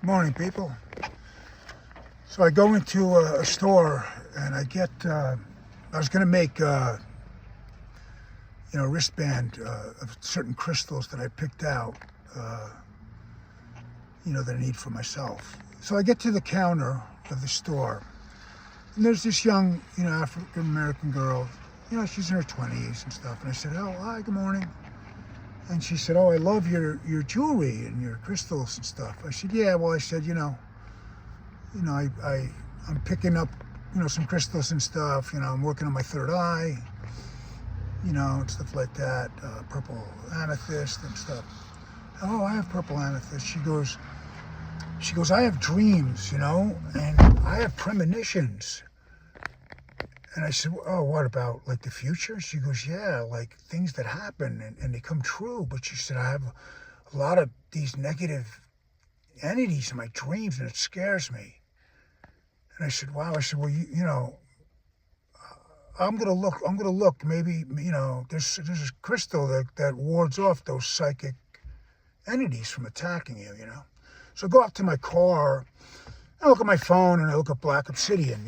Morning, people. So I go into a store and I get. I was going to make, a wristband of certain crystals that I picked out. That I need for myself. So I get to the counter of the store, and there's this young, African American girl. She's in her 20s and stuff. And I said, "Oh, hi, good morning." And she said, "Oh, I love your jewelry and your crystals and stuff." I said, "Yeah." Well, I said, I'm picking up, some crystals and stuff. I'm working on my third eye, and stuff like that. Purple amethyst and stuff. "Oh, I have purple amethyst." She goes, "I have dreams, and I have premonitions." And I said, "Oh, what about like the future?" She goes, "Yeah, like things that happen and they come true." But she said, "I have a lot of these negative entities in my dreams and it scares me." And I said, "Wow." I said, "Well, I'm gonna look. Maybe, there's a crystal that wards off those psychic entities from attacking you, So I go out to my car, I look at my phone, and I look at Black Obsidian,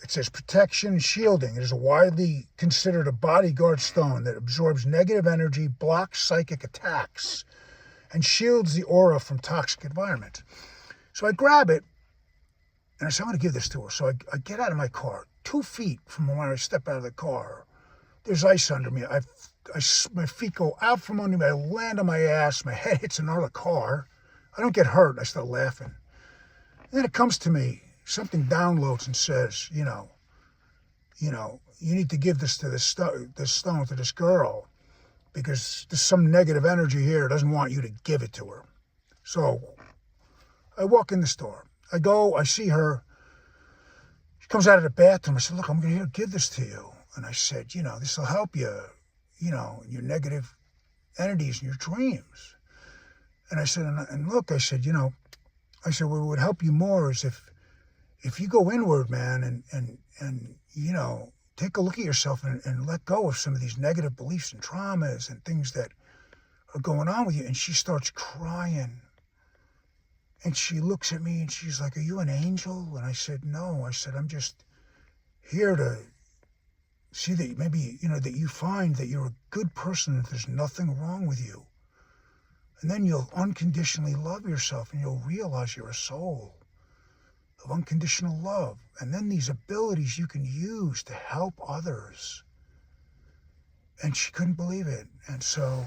It says protection and shielding. It is a widely considered a bodyguard stone that absorbs negative energy, blocks psychic attacks, and shields the aura from toxic environments. So I grab it, and I said, "I'm going to give this to her." So I get out of my car. 2 feet from where I step out of the car, there's ice under me. My feet go out from under me. I land on my ass. My head hits another car. I don't get hurt. I start laughing. And then it comes to me. Something downloads and says, you need to give this to this stone to this girl because there's some negative energy here. It doesn't want you to give it to her. So I walk in the store. I go. I see her. She comes out of the bathroom. I said, "Look, I'm going to give this to you." And I said, "This will help you, your negative entities in your dreams." And I said, and look, I said, what would help you more is if you go inward, man, and take a look at yourself and let go of some of these negative beliefs and traumas and things that are going on with you. And she starts crying. And she looks at me and she's like, "Are you an angel?" And I said, "No." I said, "I'm just here to see that maybe, that you find that you're a good person, that there's nothing wrong with you. And then you'll unconditionally love yourself and you'll realize you're a soul of unconditional love. And then these abilities you can use to help others." And she couldn't believe it. And so